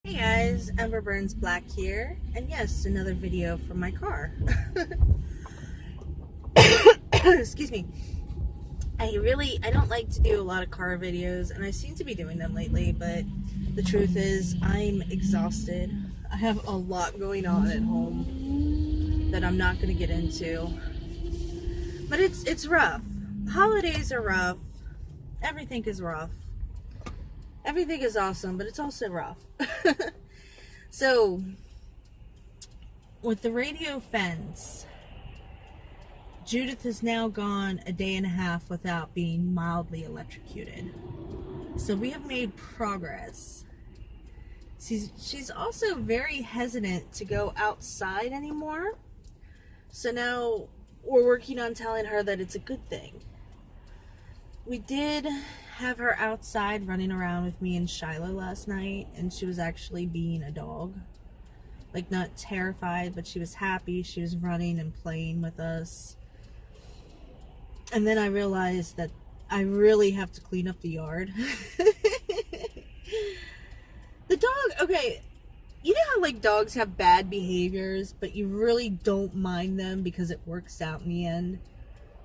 Hey guys, Ember Burns Black here, and yes, another video from my car. Excuse me. I don't like to do a lot of car videos, and I seem to be doing them lately, but the truth is, I'm exhausted. I have a lot going on at home that I'm not going to get into. But it's rough. Holidays are rough. Everything is rough. Everything is awesome, but it's also rough. So, with the radio fence, Judith has now gone a day and a half without being mildly electrocuted. So we have made progress. She's also very hesitant to go outside anymore. So now we're working on telling her that it's a good thing. We did have her outside running around with me and Shiloh last night, and she was actually being a dog. Like, not terrified, but she was happy. She was running and playing with us. And then I realized that I really have to clean up the yard. The dog, okay, you know how like dogs have bad behaviors, but you really don't mind them because it works out in the end?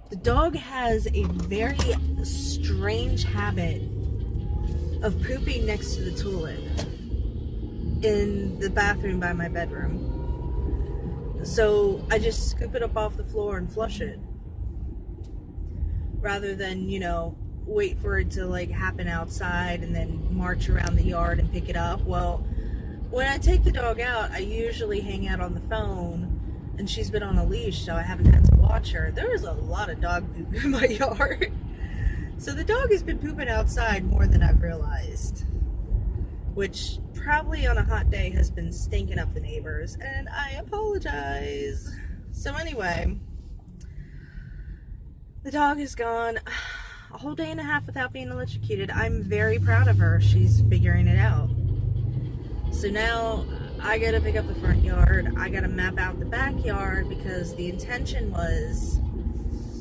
The dog has a very strange habit of pooping next to the toilet in the bathroom by my bedroom. So I just scoop it up off the floor and flush it, rather than, you know, wait for it to like happen outside and then march around the yard and pick it up. Well, when I take the dog out, I usually hang out on the phone, and she's been on a leash, so I haven't had to watch her. There is a lot of dog poop in my yard. So the dog has been pooping outside more than I've realized, which probably on a hot day has been stinking up the neighbors, and I apologize. So anyway, the dog is gone a whole day and a half without being electrocuted. I'm very proud of her. She's figuring it out. So now I gotta pick up the front yard. I gotta map out the backyard, because the intention was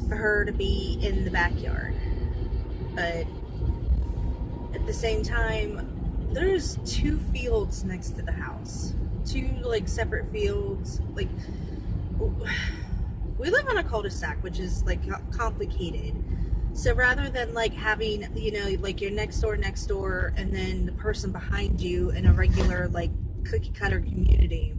for her to be in the backyard. But at the same time, there's 2 fields next to the house. 2 like separate fields. Like, we live on a cul-de-sac, which is like complicated. So rather than like having, you know, like your next door, and then the person behind you in a regular like cookie cutter community,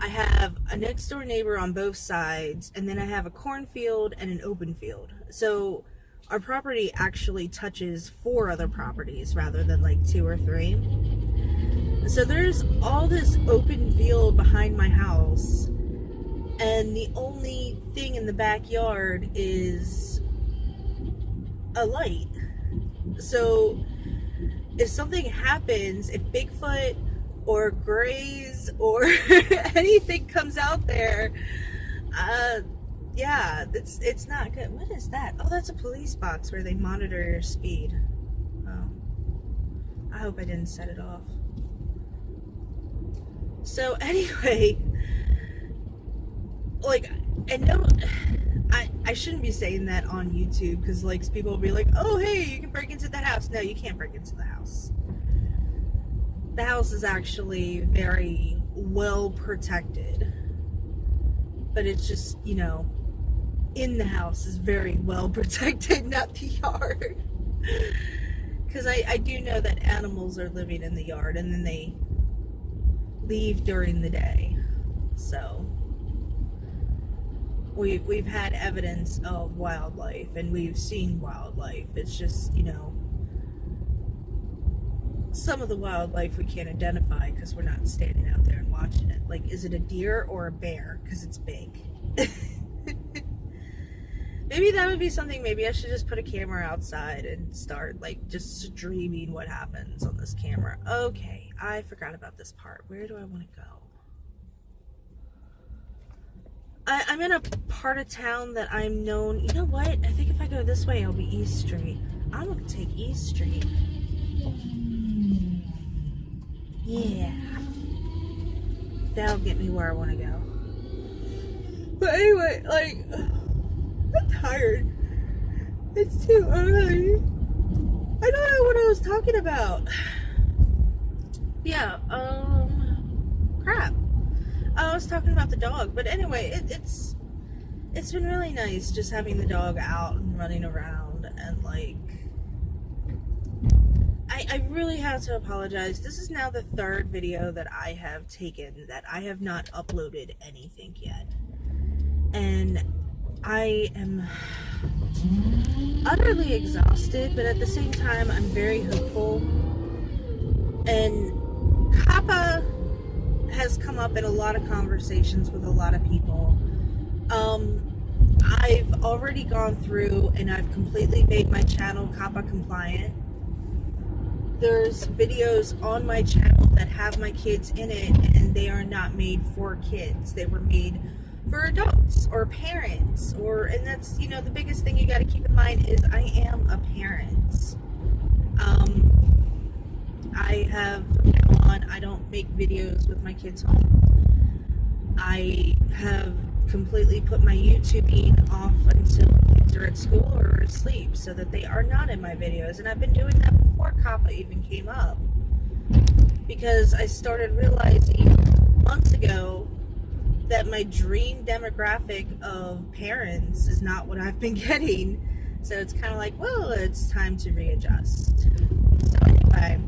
I have a next door neighbor on both sides, and then I have a cornfield and an open field. So our property actually touches 4 other properties rather than like 2 or 3. So there's all this open field behind my house, and the only thing in the backyard is a light. So if something happens, if Bigfoot or Greys or anything comes out there, yeah, it's not good. What is that? Oh, that's a police box where they monitor your speed. Oh, I hope I didn't set it off. So anyway, like, and no, I shouldn't be saying that on YouTube, because like people will be like, oh hey, you can break into the house. No, you can't break into the house. The house is actually very well protected, but it's just, you know, in the house is very well protected, not the yard. Because I do know that animals are living in the yard, and then they leave during the day. So we've had evidence of wildlife, and we've seen wildlife. It's just, you know, some of the wildlife we can't identify because we're not standing out there and watching it. Like, is it a deer or a bear? Because it's big. Maybe that would be something. Maybe I should just put a camera outside and start like just streaming what happens on this camera. Okay, I forgot about this part. Where do I want to go? I'm in a part of town that I'm known. You know what? I think if I go this way, it'll be East Street. I'm going to take East Street. Yeah. That'll get me where I want to go. But anyway, like, I'm tired. It's too early. I don't know what I was talking about. Yeah, crap. I was talking about the dog, but anyway, it's been really nice just having the dog out and running around, and like, I really have to apologize. This is now the third video that I have taken that I have not uploaded anything yet. And I am utterly exhausted, but at the same time, I'm very hopeful. And Kappa has come up in a lot of conversations with a lot of people. I've already gone through and I've completely made my channel Kappa compliant. There's videos on my channel that have my kids in it, and they are not made for kids. They were made for adults or parents, and that's, you know, the biggest thing you got to keep in mind is I am a parent. I have, from now on, I don't make videos with my kids home. I have completely put my YouTubing off until kids are at school or asleep, so that they are not in my videos. And I've been doing that before Kappa even came up, because I started realizing months ago that my dream demographic of parents is not what I've been getting. So it's kind of like, well, it's time to readjust. So anyway,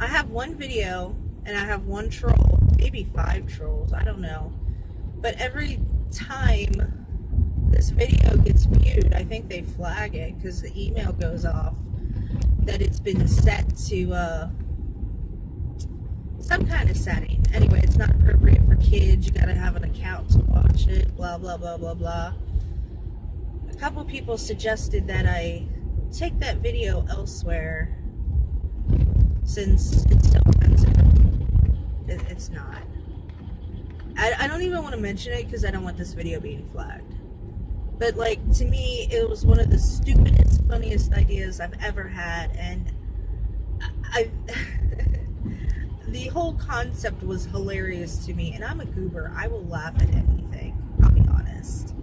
I have one video and I have one troll, maybe 5 trolls, I don't know. But every time this video gets viewed, I think they flag it because the email goes off that it's been set to some kind of setting. Anyway, it's not appropriate for kids. You gotta have an account to watch it, blah, blah, blah, blah, blah. A couple people suggested that I take that video elsewhere since it's so offensive. It's not. I don't even want to mention it because I don't want this video being flagged. But, like, to me, it was one of the stupidest, funniest ideas I've ever had, and the whole concept was hilarious to me, and I'm a goober. I will laugh at anything, I'll be honest.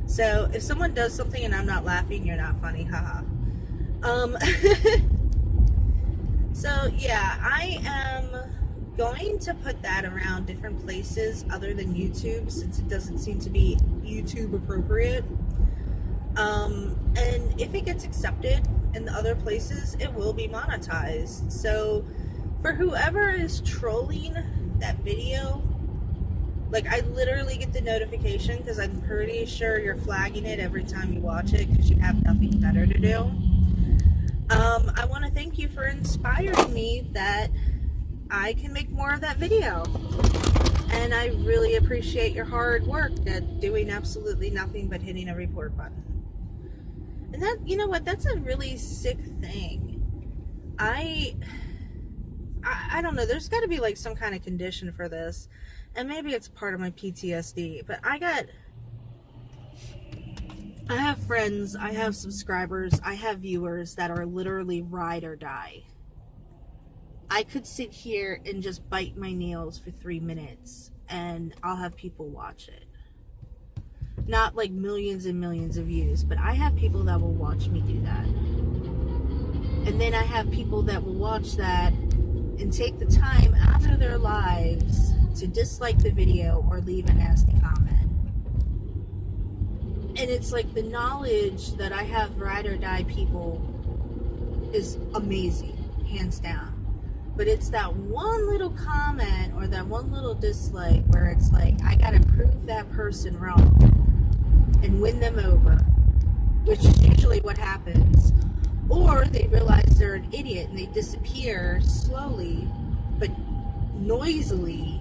So, if someone does something and I'm not laughing, you're not funny, haha. So, yeah, I am going to put that around different places other than YouTube, since it doesn't seem to be YouTube appropriate. And if it gets accepted in the other places, it will be monetized. So for whoever is trolling that video, like, I literally get the notification because I'm pretty sure you're flagging it every time you watch it because you have nothing better to do. I want to thank you for inspiring me that I can make more of that video. And I really appreciate your hard work at doing absolutely nothing but hitting a report button. And that, you know what, that's a really sick thing. I don't know, there's got to be like some kind of condition for this. And maybe it's part of my PTSD, but I have friends, I have subscribers, I have viewers that are literally ride or die. I could sit here and just bite my nails for 3 minutes and I'll have people watch it. Not like millions and millions of views, but I have people that will watch me do that. And then I have people that will watch that and take the time out of their lives to dislike the video or leave a nasty comment. And it's like the knowledge that I have ride or die people is amazing, hands down. But it's that one little comment or that one little dislike where it's like, I gotta prove that person wrong and win them over, which is usually what happens. Or they realize they're an idiot and they disappear slowly but noisily,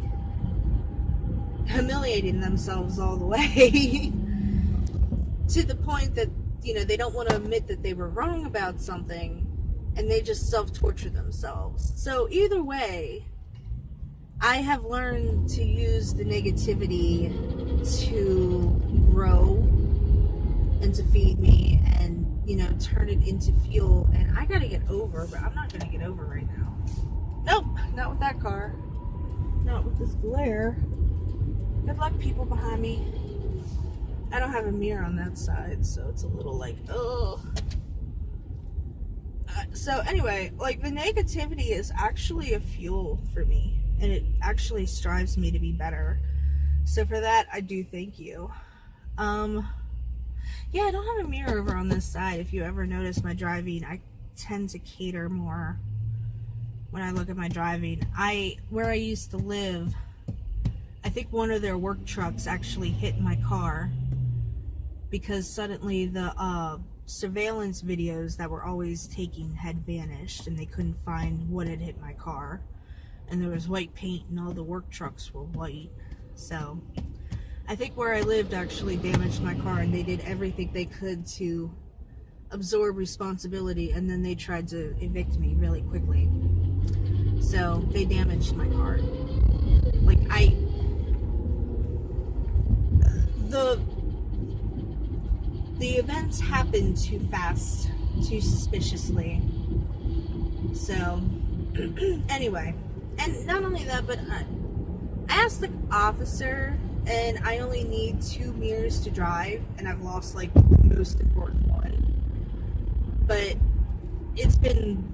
humiliating themselves all the way to the point that, you know, they don't want to admit that they were wrong about something and they just self-torture themselves. So either way, I have learned to use the negativity to grow and to feed me and, you know, turn it into fuel. And I gotta get over, but I'm not gonna get over right now. Nope, not with that car. Not with this glare. Good luck, people behind me. I don't have a mirror on that side, so it's a little like, ugh. So So anyway, like, the negativity is actually a fuel for me, and it actually strives me to be better. So for that, I do thank you. Yeah, I don't have a mirror over on this side. If you ever notice my driving, I tend to cater more when I look at my driving. Where I used to live, I think one of their work trucks actually hit my car because suddenly the surveillance videos that were always taking had vanished, and they couldn't find what had hit my car. And there was white paint, and all the work trucks were white. So I think where I lived actually damaged my car, and they did everything they could to absorb responsibility, and then they tried to evict me really quickly. So they damaged my car. Like, the events happened too fast, too suspiciously. So anyway, and not only that, but I asked the officer, and I only need 2 mirrors to drive, and I've lost, like, the most important one. But it's been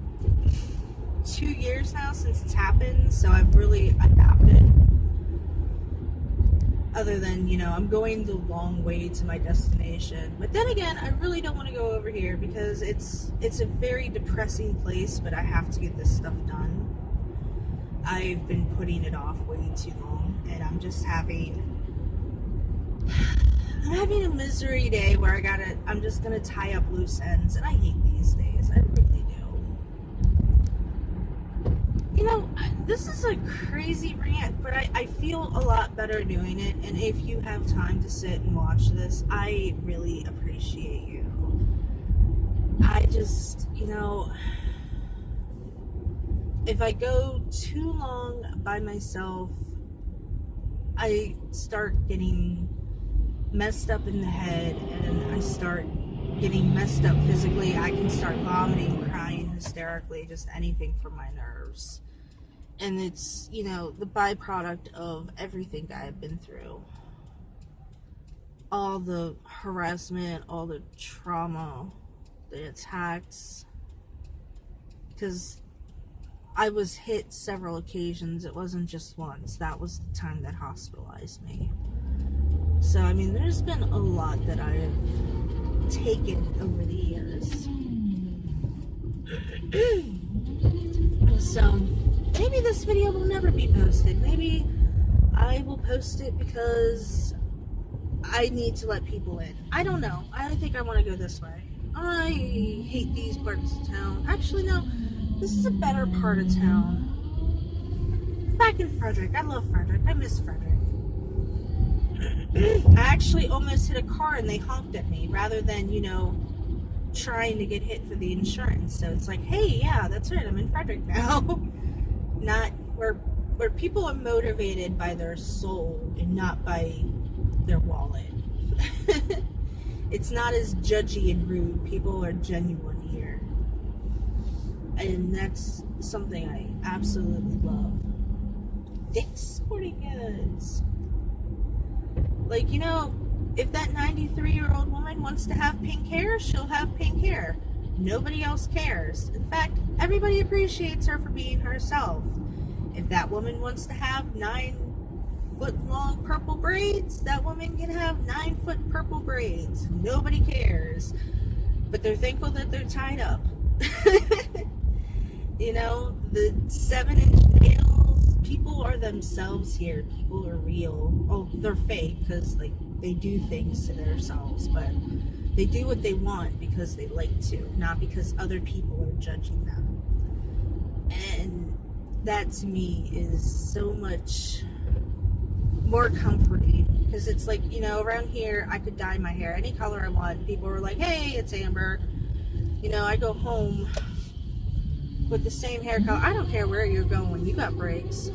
2 years now since it's happened, so I've really adapted. Other than, you know, I'm going the long way to my destination. But then again, I really don't want to go over here because it's a very depressing place, but I have to get this stuff done. I've been putting it off way too long, and I'm just having a misery day where I'm just gonna tie up loose ends, and I hate these days. I really do. You know, this is a crazy rant, but I feel a lot better doing it, and if you have time to sit and watch this, I really appreciate you. I just, you know, if I go too long by myself, I start getting messed up in the head, and I start getting messed up physically. I can start vomiting, crying hysterically, just anything for my nerves. And it's, you know, the byproduct of everything that I've been through. All the harassment, all the trauma, the attacks. Because I was hit several occasions. It wasn't just once. That was the time that hospitalized me. So, I mean, there's been a lot that I have taken over the years. So, maybe this video will never be posted. Maybe I will post it because I need to let people in. I don't know. I think I want to go this way. I hate these parts of town. Actually, no. This is a better part of town. Back in Frederick. I love Frederick. I miss Frederick. I actually almost hit a car and they honked at me rather than, you know, trying to get hit for the insurance. So it's like, hey, yeah, that's right. I'm in Frederick now. Not where people are motivated by their soul and not by their wallet. It's not as judgy and rude. People are genuine here. And that's something I absolutely love. Dick's Sporting Goods. Like, you know, if that 93-year-old woman wants to have pink hair, she'll have pink hair. Nobody else cares. In fact, everybody appreciates her for being herself. If that woman wants to have 9-foot-long purple braids, that woman can have 9-foot purple braids. Nobody cares. But they're thankful that they're tied up. You know, the 7-inch nails, people are themselves here. People are real. Oh, they're fake because, like, they do things to themselves, but they do what they want because they like to, not because other people are judging them. And that, to me, is so much more comforting because it's like, you know, around here, I could dye my hair any color I want. People were like, hey, it's Amber. You know, I go home with the same hair color. I don't care where you're going. You got brakes.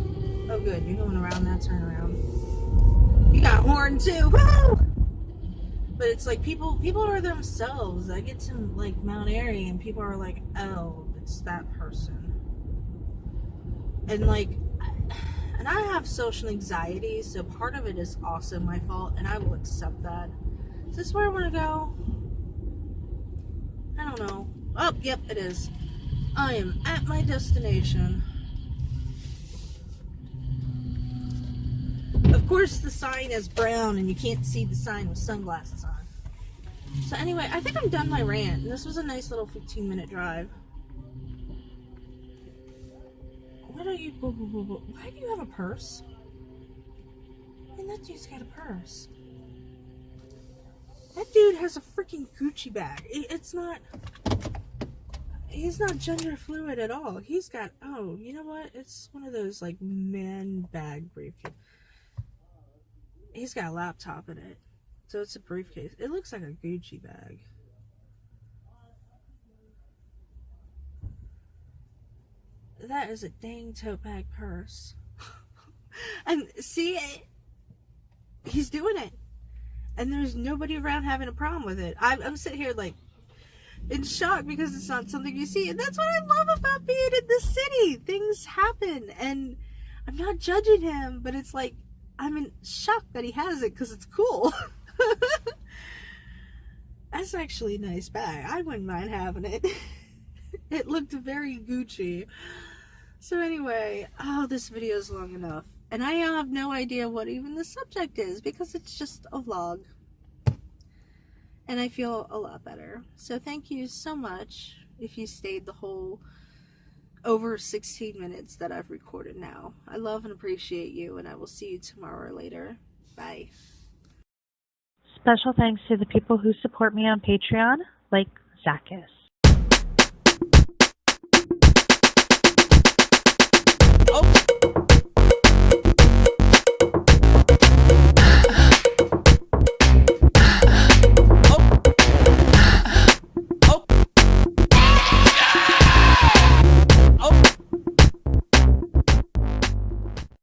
Oh, good. You're going around that turnaround. You got horn, too. Woo! But it's like people are themselves. I get to, like, Mount Airy, and people are like, oh, it's that person. And, like, and I have social anxiety, so part of it is also my fault, and I will accept that. Is this where I want to go? I don't know. Oh, yep, it is. I am at my destination. Of course, the sign is brown and you can't see the sign with sunglasses on. So anyway, I think I'm done my rant. And this was a nice little 15-minute drive. Why do you have a purse? I mean, that dude's got a purse. That dude has a freaking Gucci bag. He's not gender fluid at all. He's got, oh, you know what? It's one of those, like, man bag briefcase. He's got a laptop in it. So it's a briefcase. It looks like a Gucci bag. That is a dang tote bag purse. And see, he's doing it. And there's nobody around having a problem with it. I'm sitting here, like, in shock because it's not something you see. And that's what I love about being in this city. Things happen. And I'm not judging him, but it's like, I'm in shock that he has it because it's cool. That's actually a nice bag. I wouldn't mind having it. It looked very Gucci. So anyway, oh, this video is long enough. And I have no idea what even the subject is because it's just a vlog. And I feel a lot better. So thank you so much if you stayed the whole over 16 minutes that I've recorded now. I love and appreciate you, and I will see you tomorrow or later. Bye. Special thanks to the people who support me on Patreon, like Zacchus.